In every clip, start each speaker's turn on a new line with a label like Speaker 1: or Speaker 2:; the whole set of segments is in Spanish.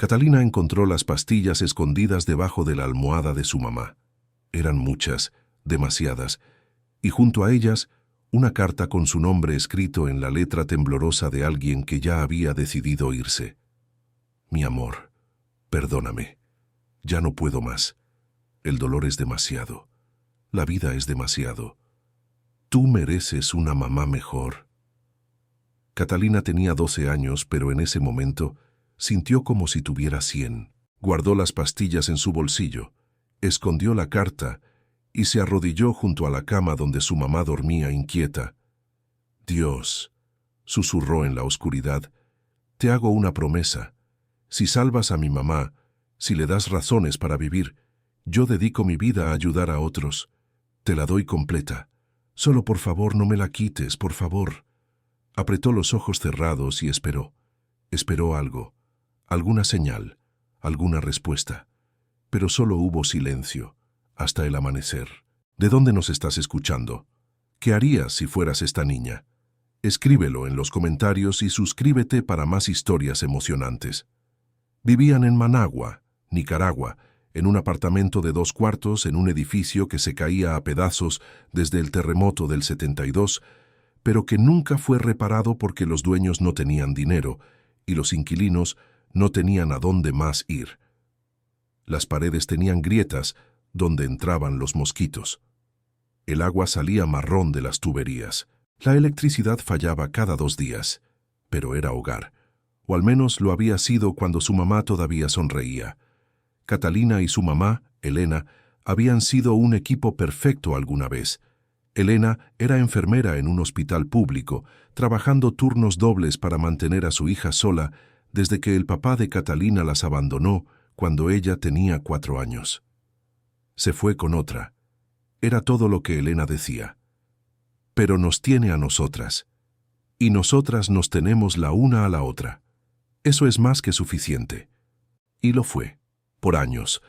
Speaker 1: Catalina encontró las pastillas escondidas debajo de la almohada de su mamá. Eran muchas, demasiadas, y junto a ellas, una carta con su nombre escrito en la letra temblorosa de alguien que ya había decidido irse. Mi amor, perdóname. Ya no puedo más. El dolor es demasiado. La vida es demasiado. Tú mereces una mamá mejor. Catalina tenía 12 años, pero en ese momento sintió como si tuviera 100. Guardó las pastillas en su bolsillo, escondió la carta y se arrodilló junto a la cama donde su mamá dormía inquieta. Dios, susurró en la oscuridad, te hago una promesa. Si salvas a mi mamá, si le das razones para vivir, yo dedico mi vida a ayudar a otros. Te la doy completa. Solo por favor no me la quites, por favor. Apretó los ojos cerrados y esperó. Esperó algo, alguna señal, alguna respuesta. Pero solo hubo silencio, hasta el amanecer. ¿De dónde nos estás escuchando? ¿Qué harías si fueras esta niña? Escríbelo en los comentarios y suscríbete para más historias emocionantes. Vivían en Managua, Nicaragua, en un apartamento de 2 cuartos en un edificio que se caía a pedazos desde el terremoto del 72, pero que nunca fue reparado porque los dueños no tenían dinero y los inquilinos no tenían a dónde más ir. Las paredes tenían grietas donde entraban los mosquitos. El agua salía marrón de las tuberías. La electricidad fallaba cada 2 días, pero era hogar, o al menos lo había sido cuando su mamá todavía sonreía. Catalina y su mamá, Elena, habían sido un equipo perfecto alguna vez. Elena era enfermera en un hospital público, trabajando turnos dobles para mantener a su hija sola desde que el papá de Catalina las abandonó cuando ella tenía 4 años. Se fue con otra. Era todo lo que Elena decía. Pero nos tiene a nosotras, y nosotras nos tenemos la una a la otra. Eso es más que suficiente. Y lo fue. Por años,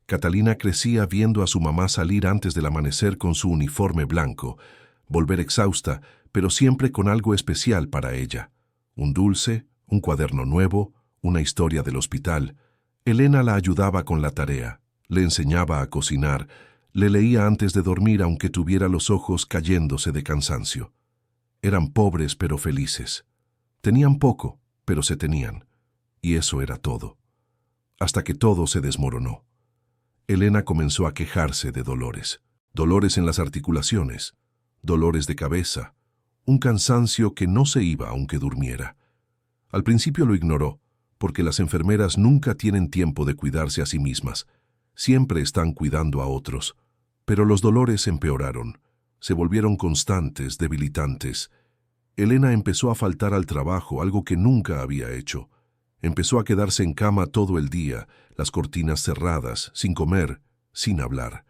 Speaker 1: Catalina crecía viendo a su mamá salir antes del amanecer con su uniforme blanco, volver exhausta, pero siempre con algo especial para ella. Un dulce, un cuaderno nuevo, una historia del hospital. Elena la ayudaba con la tarea, le enseñaba a cocinar, le leía antes de dormir aunque tuviera los ojos cayéndose de cansancio. Eran pobres pero felices. Tenían poco, pero se tenían. Y eso era todo. Hasta que todo se desmoronó. Elena comenzó a quejarse de dolores. Dolores en las articulaciones, dolores de cabeza, un cansancio que no se iba aunque durmiera. Al principio lo ignoró, porque las enfermeras nunca tienen tiempo de cuidarse a sí mismas. Siempre están cuidando a otros. Pero los dolores empeoraron. Se volvieron constantes, debilitantes. Elena empezó a faltar al trabajo, algo que nunca había hecho. Empezó a quedarse en cama todo el día, las cortinas cerradas, sin comer, sin hablar.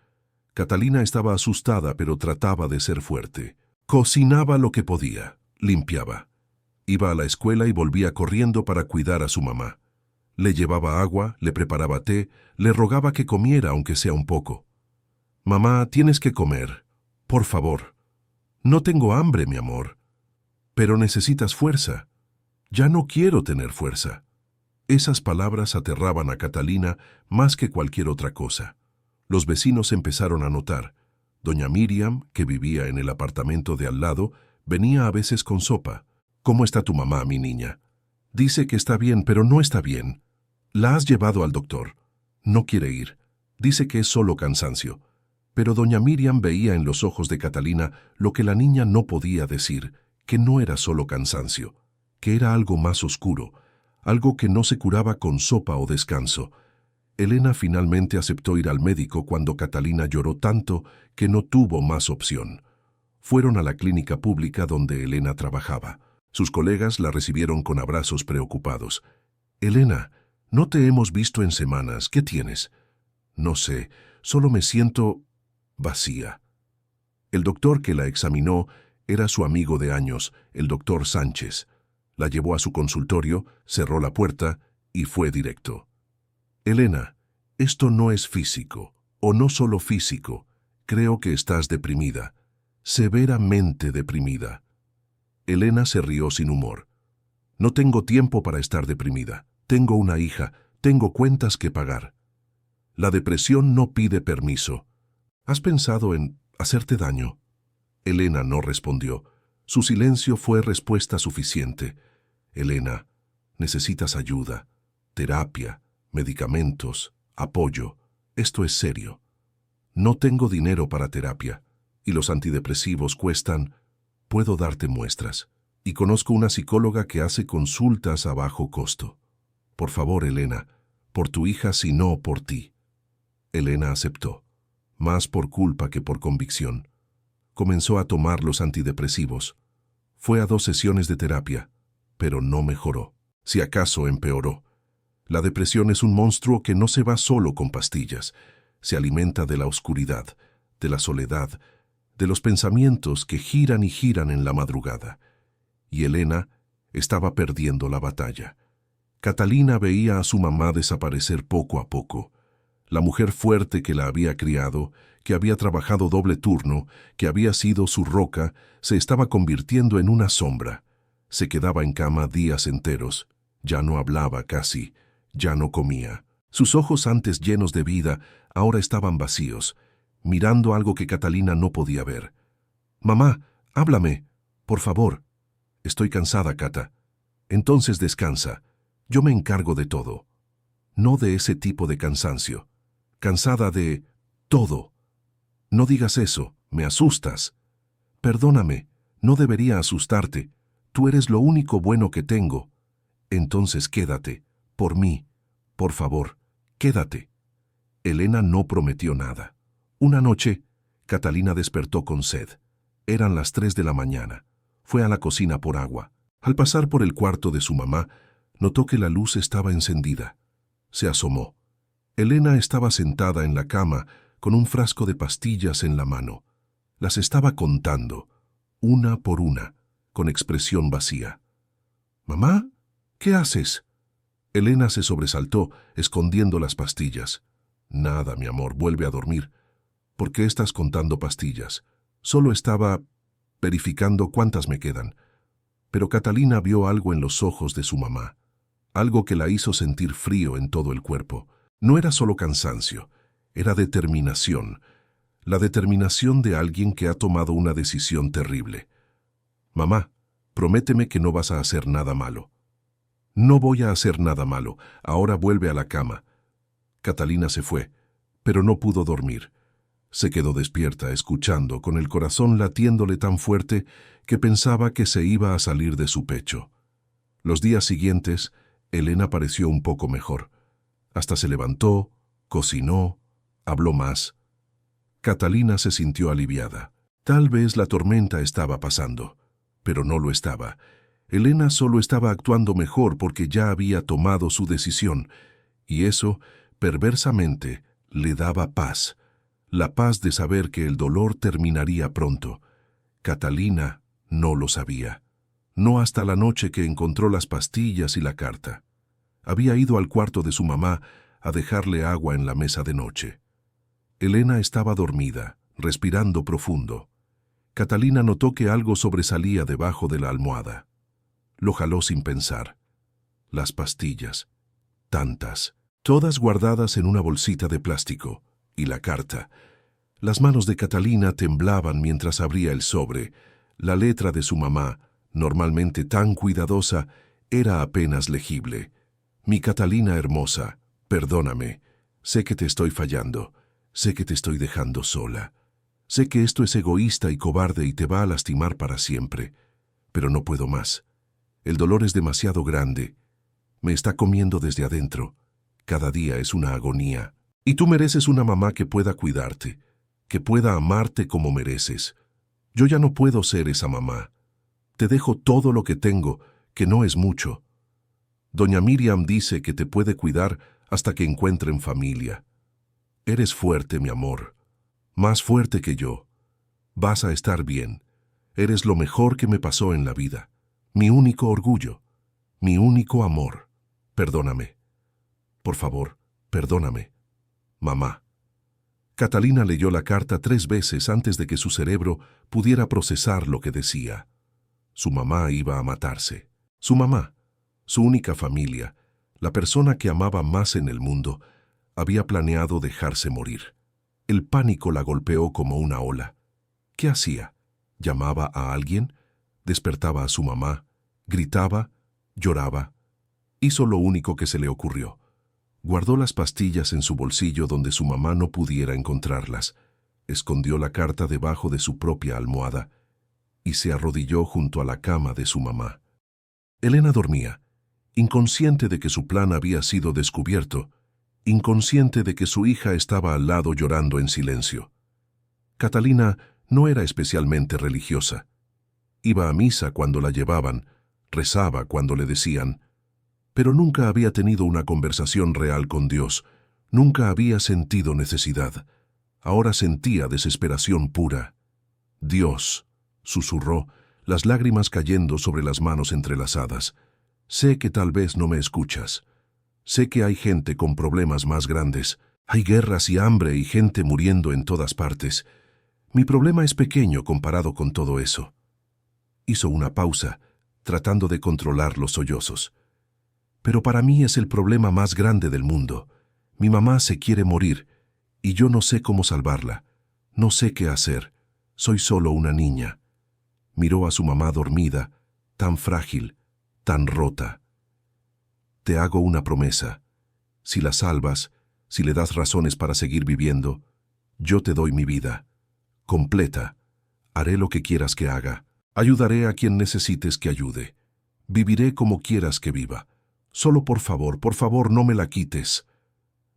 Speaker 1: Catalina estaba asustada, pero trataba de ser fuerte. Cocinaba lo que podía, limpiaba. Iba a la escuela y volvía corriendo para cuidar a su mamá. Le llevaba agua, le preparaba té, le rogaba que comiera aunque sea un poco. «Mamá, tienes que comer. Por favor. No tengo hambre, mi amor. Pero necesitas fuerza. Ya no quiero tener fuerza». Esas palabras aterraban a Catalina más que cualquier otra cosa. Los vecinos empezaron a notar. Doña Miriam, que vivía en el apartamento de al lado, venía a veces con sopa. «¿Cómo está tu mamá, mi niña?» «Dice que está bien, pero no está bien. La has llevado al doctor. No quiere ir. Dice que es solo cansancio». Pero doña Miriam veía en los ojos de Catalina lo que la niña no podía decir, que no era solo cansancio, que era algo más oscuro, algo que no se curaba con sopa o descanso. Elena finalmente aceptó ir al médico cuando Catalina lloró tanto que no tuvo más opción. Fueron a la clínica pública donde Elena trabajaba. Sus colegas la recibieron con abrazos preocupados. «Elena, no te hemos visto en semanas. ¿Qué tienes?» «No sé, solo me siento vacía». El doctor que la examinó era su amigo de años, el doctor Sánchez. La llevó a su consultorio, cerró la puerta y fue directo. «Elena, esto no es físico, o no solo físico. Creo que estás deprimida, severamente deprimida». Elena se rió sin humor. «No tengo tiempo para estar deprimida. Tengo una hija. Tengo cuentas que pagar. La depresión no pide permiso. ¿Has pensado en hacerte daño? Elena no respondió. Su silencio fue respuesta suficiente. Elena, necesitas ayuda, terapia, medicamentos, apoyo. Esto es serio. No tengo dinero para terapia y los antidepresivos cuestan. Puedo darte muestras. Y conozco una psicóloga que hace consultas a bajo costo. Por favor, Elena, por tu hija, si no por ti. Elena aceptó, más por culpa que por convicción. Comenzó a tomar los antidepresivos. Fue a 2 sesiones de terapia, pero no mejoró. Si acaso empeoró. La depresión es un monstruo que no se va solo con pastillas. Se alimenta de la oscuridad, de la soledad, de los pensamientos que giran y giran en la madrugada. Y Elena estaba perdiendo la batalla. Catalina veía a su mamá desaparecer poco a poco. La mujer fuerte que la había criado, que había trabajado doble turno, que había sido su roca, se estaba convirtiendo en una sombra. Se quedaba en cama días enteros. Ya no hablaba casi, ya no comía. Sus ojos antes llenos de vida, ahora estaban vacíos, mirando algo que Catalina no podía ver. «Mamá, háblame, por favor». «Estoy cansada, Cata». «Entonces descansa. Yo me encargo de todo». «No de ese tipo de cansancio. Cansada de todo». «No digas eso, me asustas». «Perdóname, no debería asustarte. Tú eres lo único bueno que tengo». «Entonces quédate, por mí. Por favor, quédate». Elena no prometió nada. Una noche, Catalina despertó con sed. Eran las 3 de la mañana. Fue a la cocina por agua. Al pasar por el cuarto de su mamá, notó que la luz estaba encendida. Se asomó. Elena estaba sentada en la cama con un frasco de pastillas en la mano. Las estaba contando, una por una, con expresión vacía. «¿Mamá? ¿Qué haces?» Elena se sobresaltó, escondiendo las pastillas. «Nada, mi amor, vuelve a dormir». «¿Por qué estás contando pastillas?» «Solo estaba verificando cuántas me quedan». Pero Catalina vio algo en los ojos de su mamá, algo que la hizo sentir frío en todo el cuerpo. No era solo cansancio, era determinación, la determinación de alguien que ha tomado una decisión terrible. «Mamá, prométeme que no vas a hacer nada malo». «No voy a hacer nada malo, ahora vuelve a la cama». Catalina se fue, pero no pudo dormir. Se quedó despierta, escuchando, con el corazón latiéndole tan fuerte que pensaba que se iba a salir de su pecho. Los días siguientes, Elena pareció un poco mejor. Hasta se levantó, cocinó, habló más. Catalina se sintió aliviada. Tal vez la tormenta estaba pasando, pero no lo estaba. Elena solo estaba actuando mejor porque ya había tomado su decisión, y eso, perversamente, le daba paz. La paz de saber que el dolor terminaría pronto. Catalina no lo sabía. No hasta la noche que encontró las pastillas y la carta. Había ido al cuarto de su mamá a dejarle agua en la mesa de noche. Elena estaba dormida, respirando profundo. Catalina notó que algo sobresalía debajo de la almohada. Lo jaló sin pensar. Las pastillas. Tantas. Todas guardadas en una bolsita de plástico. Y la carta. Las manos de Catalina temblaban mientras abría el sobre. La letra de su mamá, normalmente tan cuidadosa, era apenas legible. «Mi Catalina hermosa, perdóname. Sé que te estoy fallando. Sé que te estoy dejando sola. Sé que esto es egoísta y cobarde y te va a lastimar para siempre. Pero no puedo más. El dolor es demasiado grande. Me está comiendo desde adentro. Cada día es una agonía. Y tú mereces una mamá que pueda cuidarte, que pueda amarte como mereces. Yo ya no puedo ser esa mamá. Te dejo todo lo que tengo, que no es mucho. Doña Miriam dice que te puede cuidar hasta que encuentren familia. Eres fuerte, mi amor. Más fuerte que yo. Vas a estar bien. Eres lo mejor que me pasó en la vida. Mi único orgullo. Mi único amor. Perdóname. Por favor, perdóname. Mamá». Catalina leyó la carta 3 veces antes de que su cerebro pudiera procesar lo que decía. Su mamá iba a matarse. Su mamá, su única familia, La persona que amaba más en el mundo había planeado dejarse morir. El pánico la golpeó como una ola. ¿Qué hacía? ¿Llamaba a alguien? ¿Despertaba a su mamá? ¿Gritaba? ¿Lloraba? Hizo lo único que se le ocurrió. Guardó las pastillas en su bolsillo donde su mamá no pudiera encontrarlas. Escondió la carta debajo de su propia almohada y se arrodilló junto a la cama de su mamá. Elena dormía, inconsciente de que su plan había sido descubierto, inconsciente de que su hija estaba al lado llorando en silencio. Catalina no era especialmente religiosa. Iba a misa cuando la llevaban, rezaba cuando le decían, pero nunca había tenido una conversación real con Dios, nunca había sentido necesidad. Ahora sentía desesperación pura. Dios, susurró, las lágrimas cayendo sobre las manos entrelazadas. Sé que tal vez no me escuchas. Sé que hay gente con problemas más grandes. Hay guerras y hambre y gente muriendo en todas partes. Mi problema es pequeño comparado con todo eso. Hizo una pausa, tratando de controlar los sollozos. Pero para mí es el problema más grande del mundo. Mi mamá se quiere morir, y yo no sé cómo salvarla. No sé qué hacer. Soy solo una niña. Miró a su mamá dormida, tan frágil, tan rota. Te hago una promesa. Si la salvas, si le das razones para seguir viviendo, yo te doy mi vida. Completa. Haré lo que quieras que haga. Ayudaré a quien necesites que ayude. Viviré como quieras que viva. Solo por favor, no me la quites.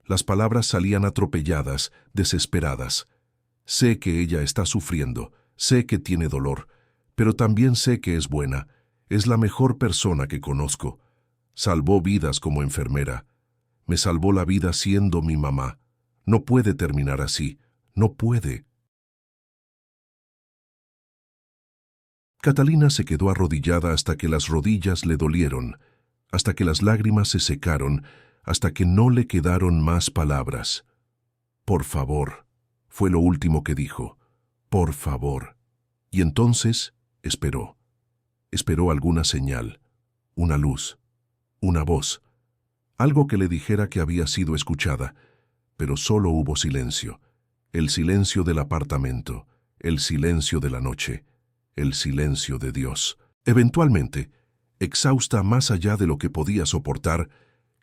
Speaker 1: Las palabras salían atropelladas, desesperadas. Sé que ella está sufriendo, sé que tiene dolor, pero también sé que es buena. Es la mejor persona que conozco. Salvó vidas como enfermera. Me salvó la vida siendo mi mamá. No puede terminar así. No puede. Catalina se quedó arrodillada hasta que las rodillas le dolieron, hasta que las lágrimas se secaron, hasta que no le quedaron más palabras. Por favor, fue lo último que dijo. Por favor. Y entonces esperó. Esperó alguna señal, una luz, una voz, algo que le dijera que había sido escuchada, pero solo hubo silencio. El silencio del apartamento, el silencio de la noche, el silencio de Dios. Eventualmente, exhausta más allá de lo que podía soportar,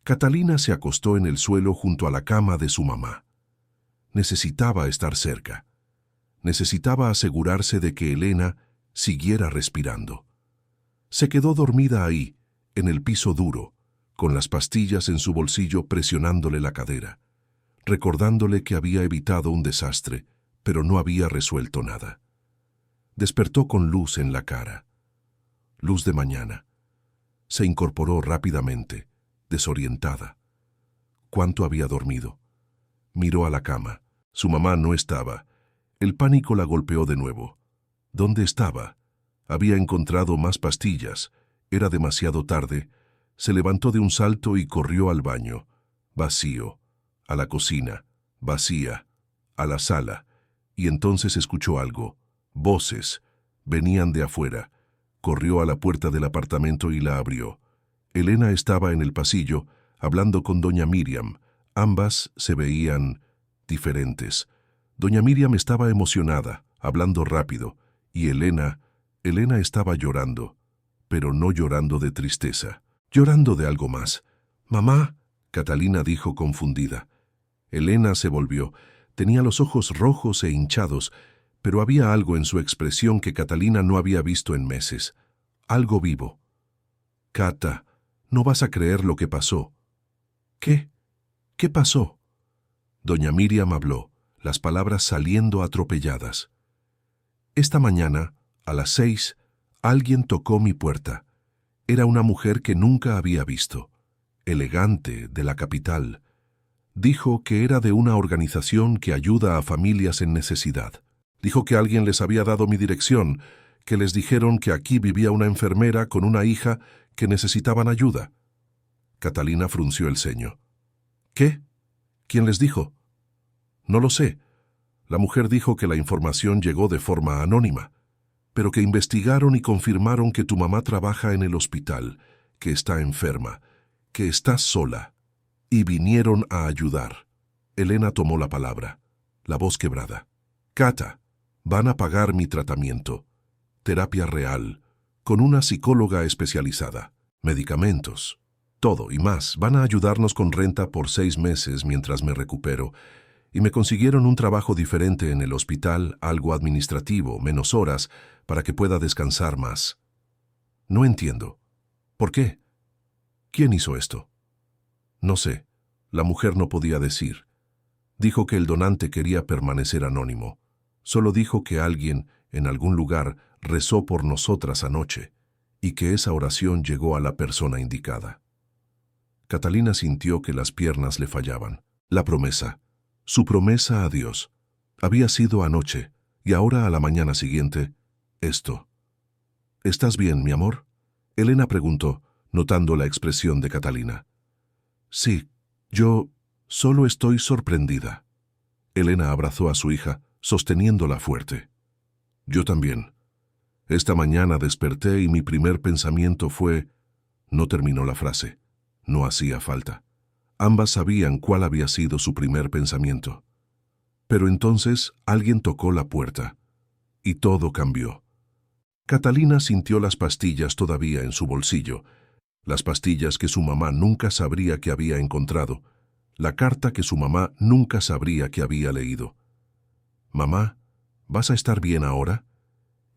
Speaker 1: Catalina se acostó en el suelo junto a la cama de su mamá. Necesitaba estar cerca. Necesitaba asegurarse de que Elena siguiera respirando. Se quedó dormida ahí, en el piso duro, con las pastillas en su bolsillo presionándole la cadera, recordándole que había evitado un desastre, pero no había resuelto nada. Despertó con luz en la cara. Luz de mañana. Se incorporó rápidamente, desorientada. ¿Cuánto había dormido? Miró a la cama. Su mamá no estaba. El pánico la golpeó de nuevo. ¿Dónde estaba? Había encontrado más pastillas. Era demasiado tarde. Se levantó de un salto y corrió al baño. Vacío. A la cocina. Vacía. A la sala. Y entonces escuchó algo. Voces. Venían de afuera. Corrió a la puerta del apartamento y la abrió. Elena estaba en el pasillo, hablando con doña Miriam. Ambas se veían diferentes. Doña Miriam estaba emocionada, hablando rápido, y Elena estaba llorando, pero no llorando de tristeza, llorando de algo más. «Mamá», Catalina dijo confundida. Elena se volvió. Tenía los ojos rojos e hinchados, pero había algo en su expresión que Catalina no había visto en meses. Algo vivo. «Cata, no vas a creer lo que pasó». «¿Qué? ¿Qué pasó?» Doña Miriam habló, las palabras saliendo atropelladas. «Esta mañana, a las 6, alguien tocó mi puerta. Era una mujer que nunca había visto, elegante, de la capital. Dijo que era de una organización que ayuda a familias en necesidad. Dijo que alguien les había dado mi dirección, que les dijeron que aquí vivía una enfermera con una hija que necesitaban ayuda». Catalina frunció el ceño. «¿Qué? ¿Quién les dijo?» «No lo sé. La mujer dijo que la información llegó de forma anónima, pero que investigaron y confirmaron que tu mamá trabaja en el hospital, que está enferma, que estás sola. Y vinieron a ayudar. Elena tomó la palabra, la voz quebrada. Cata, van a pagar mi tratamiento. Terapia real, con una psicóloga especializada. Medicamentos, todo y más. Van a ayudarnos con renta por 6 meses mientras me recupero. Y me consiguieron un trabajo diferente en el hospital, algo administrativo, menos horas, para que pueda descansar más. No entiendo. ¿Por qué? ¿Quién hizo esto? No sé. La mujer no podía decir. Dijo que el donante quería permanecer anónimo. Solo dijo que alguien, en algún lugar, rezó por nosotras anoche, y que esa oración llegó a la persona indicada. Catalina sintió que las piernas le fallaban. La promesa, su promesa a Dios, había sido anoche, y ahora a la mañana siguiente, esto. ¿Estás bien, mi amor? Elena preguntó, notando la expresión de Catalina. Sí, yo solo estoy sorprendida. Elena abrazó a su hija, sosteniéndola fuerte. Yo también. Esta mañana desperté y mi primer pensamiento fue... No terminó la frase. No hacía falta. Ambas sabían cuál había sido su primer pensamiento. Pero entonces alguien tocó la puerta. Y todo cambió. Catalina sintió las pastillas todavía en su bolsillo, las pastillas que su mamá nunca sabría que había encontrado, la carta que su mamá nunca sabría que había leído. «Mamá, ¿vas a estar bien ahora?»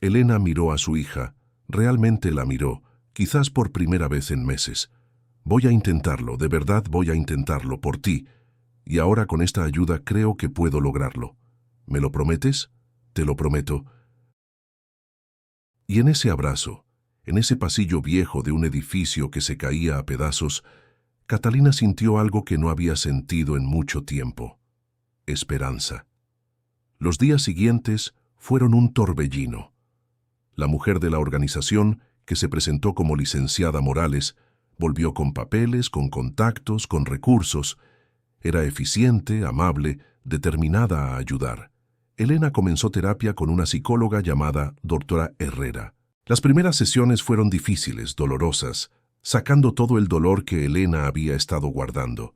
Speaker 1: Elena miró a su hija, realmente la miró, quizás por primera vez en meses. «Voy a intentarlo, de verdad voy a intentarlo, por ti, y ahora con esta ayuda creo que puedo lograrlo. ¿Me lo prometes?» «Te lo prometo». Y en ese abrazo, en ese pasillo viejo de un edificio que se caía a pedazos, Catalina sintió algo que no había sentido en mucho tiempo: esperanza. Los días siguientes fueron un torbellino. La mujer de la organización, que se presentó como licenciada Morales, volvió con papeles, con contactos, con recursos. Era eficiente, amable, determinada a ayudar. Elena comenzó terapia con una psicóloga llamada doctora Herrera. Las primeras sesiones fueron difíciles, dolorosas, sacando todo el dolor que Elena había estado guardando.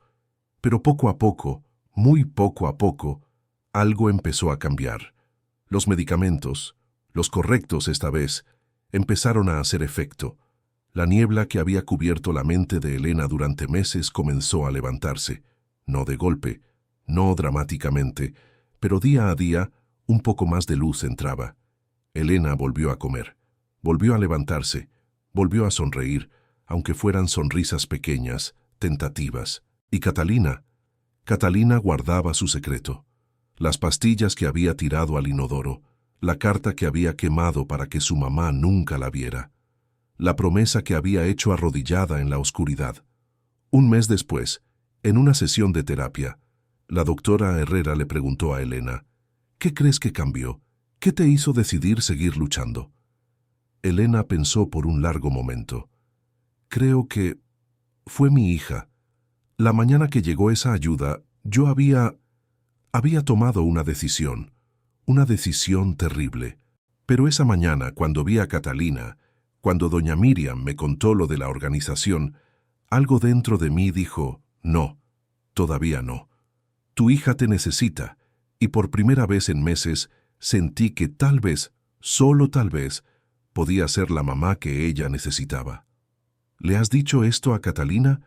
Speaker 1: Pero poco a poco, muy poco a poco, algo empezó a cambiar. Los medicamentos, los correctos esta vez, empezaron a hacer efecto. La niebla que había cubierto la mente de Elena durante meses comenzó a levantarse, no de golpe, no dramáticamente, pero día a día un poco más de luz entraba. Elena volvió a comer, volvió a levantarse, volvió a sonreír, aunque fueran sonrisas pequeñas, tentativas. Y Catalina guardaba su secreto. Las pastillas que había tirado al inodoro, la carta que había quemado para que su mamá nunca la viera, la promesa que había hecho arrodillada en la oscuridad. Un mes después, en una sesión de terapia, la doctora Herrera le preguntó a Elena, «¿Qué crees que cambió? ¿Qué te hizo decidir seguir luchando?» Elena pensó por un largo momento. «Creo que fue mi hija. La mañana que llegó esa ayuda, yo había tomado una decisión terrible. Pero esa mañana, cuando vi a Catalina, cuando doña Miriam me contó lo de la organización, algo dentro de mí dijo, no, todavía no. Tu hija te necesita, y por primera vez en meses sentí que tal vez, solo tal vez, podía ser la mamá que ella necesitaba». «¿Le has dicho esto a Catalina?»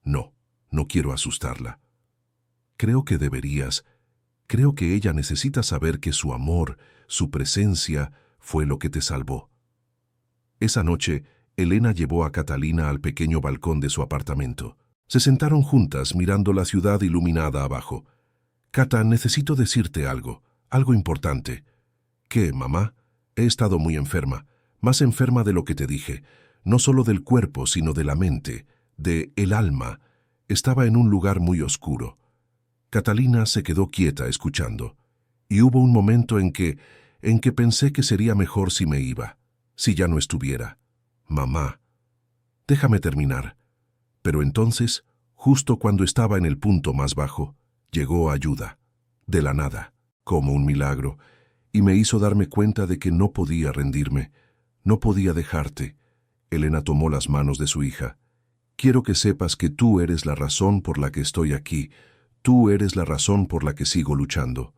Speaker 1: «No, no quiero asustarla». «Creo que deberías. Creo que ella necesita saber que su amor, su presencia, fue lo que te salvó». Esa noche, Elena llevó a Catalina al pequeño balcón de su apartamento. Se sentaron juntas mirando la ciudad iluminada abajo. «Cata, necesito decirte algo importante». «¿Qué, mamá?» «He estado muy enferma, más enferma de lo que te dije, no solo del cuerpo, sino de la mente, de el alma. Estaba en un lugar muy oscuro». Catalina se quedó quieta escuchando, y hubo un momento en que pensé que sería mejor si me iba, si ya no estuviera. «Mamá, déjame terminar». Pero entonces, justo cuando estaba en el punto más bajo, llegó ayuda, de la nada, como un milagro, y me hizo darme cuenta de que no podía rendirme, no podía dejarte. Elena tomó las manos de su hija. quiero que sepas que tú eres la razón por la que estoy aquí. Tú eres la razón por la que sigo luchando.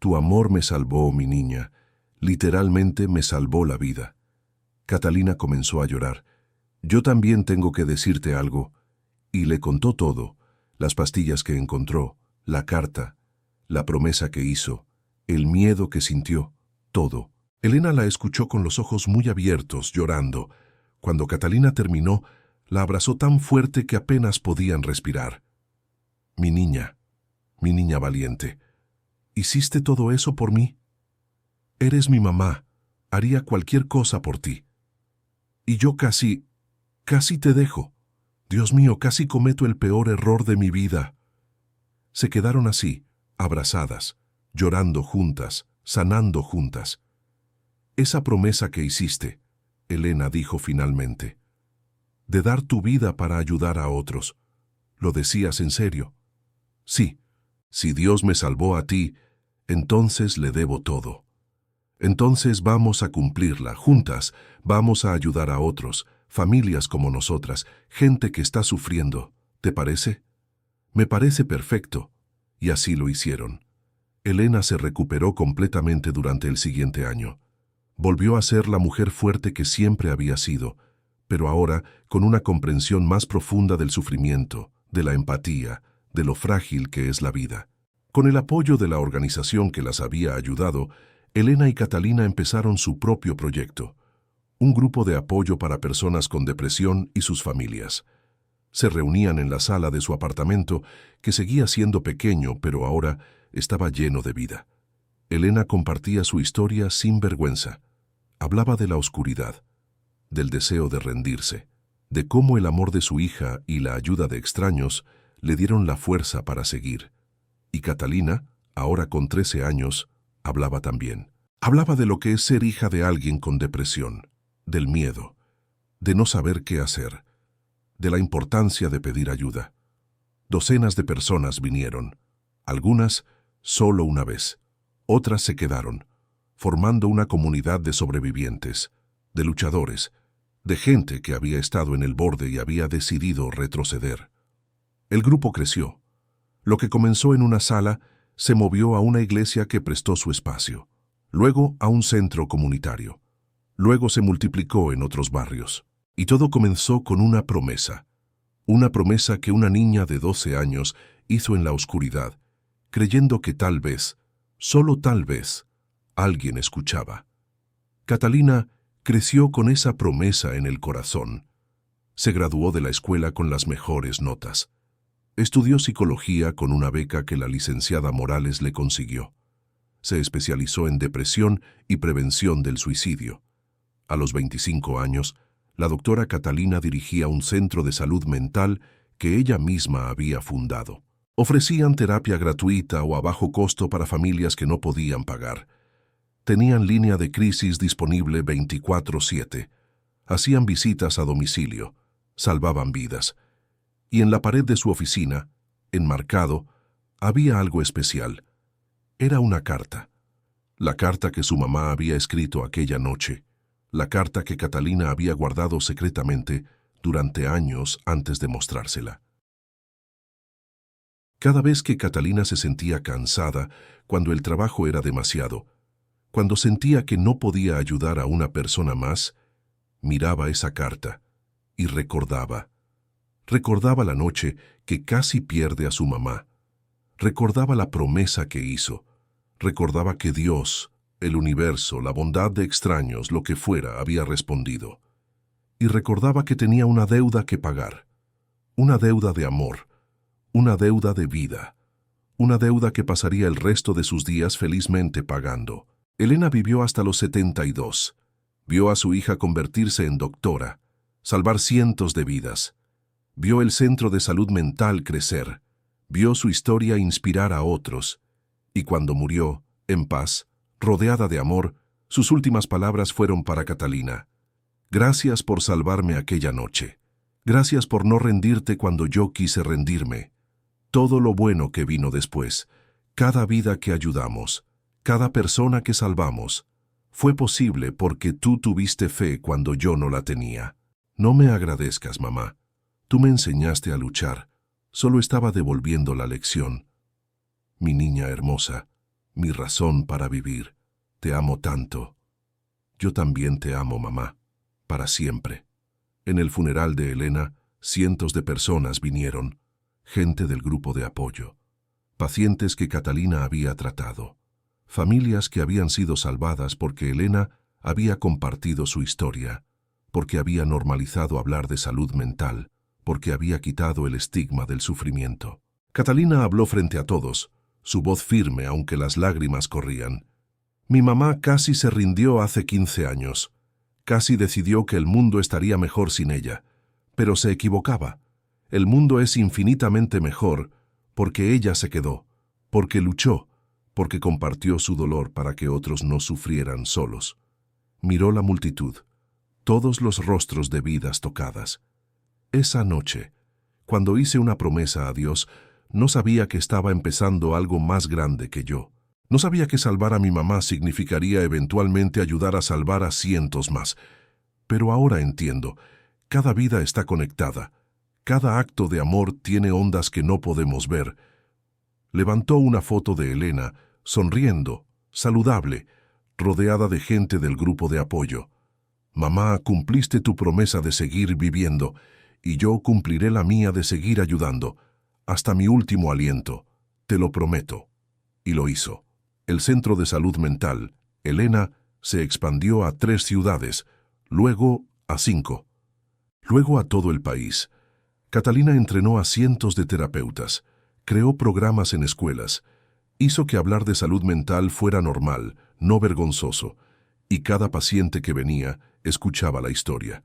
Speaker 1: Tu amor me salvó, mi niña. Literalmente me salvó la vida. Catalina comenzó a llorar. Yo también tengo que decirte algo. Y le contó todo, las pastillas que encontró, la carta, la promesa que hizo, el miedo que sintió, todo. Elena la escuchó con los ojos muy abiertos, llorando. Cuando Catalina terminó, la abrazó tan fuerte que apenas podían respirar. Mi niña valiente, ¿hiciste todo eso por mí? Eres mi mamá, haría cualquier cosa por ti. Y yo casi te dejo. Dios mío, casi cometo el peor error de mi vida. Se quedaron así, abrazadas, llorando juntas, sanando juntas. Esa promesa que hiciste, Elena dijo finalmente, de dar tu vida para ayudar a otros, ¿lo decías en serio? Sí, si Dios me salvó a ti, entonces le debo todo. Entonces vamos a cumplirla, juntas, vamos a ayudar a otros, familias como nosotras, gente que está sufriendo. ¿Te parece? Me parece perfecto. Y así lo hicieron. Elena se recuperó completamente durante el siguiente año. Volvió a ser la mujer fuerte que siempre había sido, pero ahora con una comprensión más profunda del sufrimiento, de la empatía, de lo frágil que es la vida. Con el apoyo de la organización que las había ayudado, Elena y Catalina empezaron su propio proyecto, un grupo de apoyo para personas con depresión y sus familias. Se reunían en la sala de su apartamento, que seguía siendo pequeño, pero ahora estaba lleno de vida. Elena compartía su historia sin vergüenza. Hablaba de la oscuridad, del deseo de rendirse, de cómo el amor de su hija y la ayuda de extraños le dieron la fuerza para seguir. Y Catalina, ahora con 13 años, hablaba también. Hablaba de lo que es ser hija de alguien con depresión, del miedo, de no saber qué hacer, de la importancia de pedir ayuda. Docenas de personas vinieron, algunas solo una vez, otras se quedaron, formando una comunidad de sobrevivientes, de luchadores, de gente que había estado en el borde y había decidido retroceder. El grupo creció. Lo que comenzó en una sala se movió a una iglesia que prestó su espacio, luego a un centro comunitario. Luego se multiplicó en otros barrios. Y todo comenzó con una promesa que una niña de 12 años hizo en la oscuridad, creyendo que tal vez, solo tal vez, alguien escuchaba. Catalina creció con esa promesa en el corazón. Se graduó de la escuela con las mejores notas. Estudió psicología con una beca que la licenciada Morales le consiguió. Se especializó en depresión y prevención del suicidio. A los 25 años, la doctora Catalina dirigía un centro de salud mental que ella misma había fundado. Ofrecían terapia gratuita o a bajo costo para familias que no podían pagar. Tenían línea de crisis disponible 24/7. Hacían visitas a domicilio. Salvaban vidas. Y en la pared de su oficina, enmarcado, había algo especial. Era una carta. La carta que su mamá había escrito aquella noche. La carta que Catalina había guardado secretamente durante años antes de mostrársela. Cada vez que Catalina se sentía cansada, cuando el trabajo era demasiado, cuando sentía que no podía ayudar a una persona más, miraba esa carta y recordaba. Recordaba la noche que casi pierde a su mamá. Recordaba la promesa que hizo. Recordaba que Dios, el universo, la bondad de extraños, lo que fuera, había respondido. Y recordaba que tenía una deuda que pagar. Una deuda de amor. Una deuda de vida. Una deuda que pasaría el resto de sus días felizmente pagando. Elena vivió hasta los 72. Vio a su hija convertirse en doctora, salvar cientos de vidas. Vio el centro de salud mental crecer. Vio su historia inspirar a otros. Y cuando murió, en paz, rodeada de amor, sus últimas palabras fueron para Catalina. Gracias por salvarme aquella noche. Gracias por no rendirte cuando yo quise rendirme. Todo lo bueno que vino después, cada vida que ayudamos, cada persona que salvamos, fue posible porque tú tuviste fe cuando yo no la tenía. No me agradezcas, mamá. Tú me enseñaste a luchar. Solo estaba devolviendo la lección. Mi niña hermosa, mi razón para vivir. Te amo tanto. Yo también te amo, mamá. Para siempre. En el funeral de Elena, cientos de personas vinieron. Gente del grupo de apoyo. Pacientes que Catalina había tratado. Familias que habían sido salvadas porque Elena había compartido su historia, porque había normalizado hablar de salud mental, porque había quitado el estigma del sufrimiento. Catalina habló frente a todos, su voz firme aunque las lágrimas corrían. Mi mamá casi se rindió hace 15 años. Casi decidió que el mundo estaría mejor sin ella. Pero se equivocaba. El mundo es infinitamente mejor porque ella se quedó, porque luchó, porque compartió su dolor para que otros no sufrieran solos. Miró la multitud, todos los rostros de vidas tocadas. Esa noche, cuando hice una promesa a Dios, no sabía que estaba empezando algo más grande que yo. No sabía que salvar a mi mamá significaría eventualmente ayudar a salvar a cientos más. Pero ahora entiendo, cada vida está conectada. Cada acto de amor tiene ondas que no podemos ver. Levantó una foto de Elena, sonriendo, saludable, rodeada de gente del grupo de apoyo. Mamá, cumpliste tu promesa de seguir viviendo, y yo cumpliré la mía de seguir ayudando, hasta mi último aliento. Te lo prometo. Y lo hizo. El Centro de Salud Mental, Elena, se expandió a 3 ciudades, luego a 5, luego a todo el país. Catalina entrenó a cientos de terapeutas, creó programas en escuelas, hizo que hablar de salud mental fuera normal, no vergonzoso, y cada paciente que venía escuchaba la historia.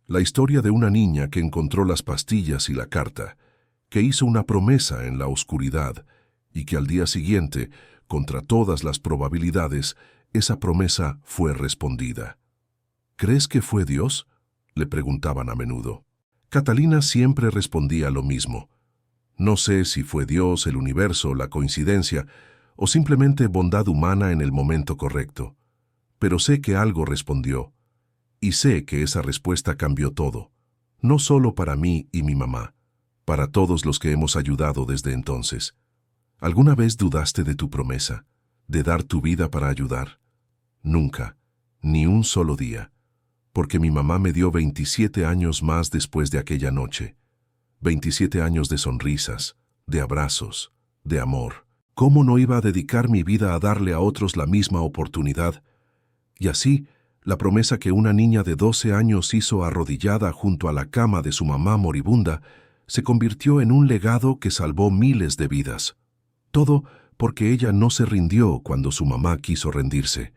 Speaker 1: La historia de una niña que encontró las pastillas y la carta, que hizo una promesa en la oscuridad, y que al día siguiente, contra todas las probabilidades, esa promesa fue respondida. ¿Crees que fue Dios?, le preguntaban a menudo. Catalina siempre respondía lo mismo. No sé si fue Dios, el universo, la coincidencia, o simplemente bondad humana en el momento correcto. Pero sé que algo respondió, y sé que esa respuesta cambió todo, no solo para mí y mi mamá, para todos los que hemos ayudado desde entonces. ¿Alguna vez dudaste de tu promesa, de dar tu vida para ayudar? Nunca, ni un solo día, porque mi mamá me dio 27 años más después de aquella noche. 27 años de sonrisas, de abrazos, de amor. ¿Cómo no iba a dedicar mi vida a darle a otros la misma oportunidad? Y así, la promesa que una niña de 12 años hizo arrodillada junto a la cama de su mamá moribunda se convirtió en un legado que salvó miles de vidas. Todo porque ella no se rindió cuando su mamá quiso rendirse.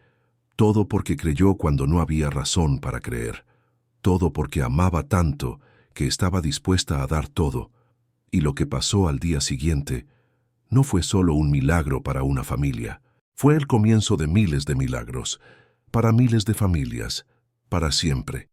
Speaker 1: Todo porque creyó cuando no había razón para creer. Todo porque amaba tanto que estaba dispuesta a dar todo. Y lo que pasó al día siguiente no fue solo un milagro para una familia. Fue el comienzo de miles de milagros, para miles de familias, para siempre.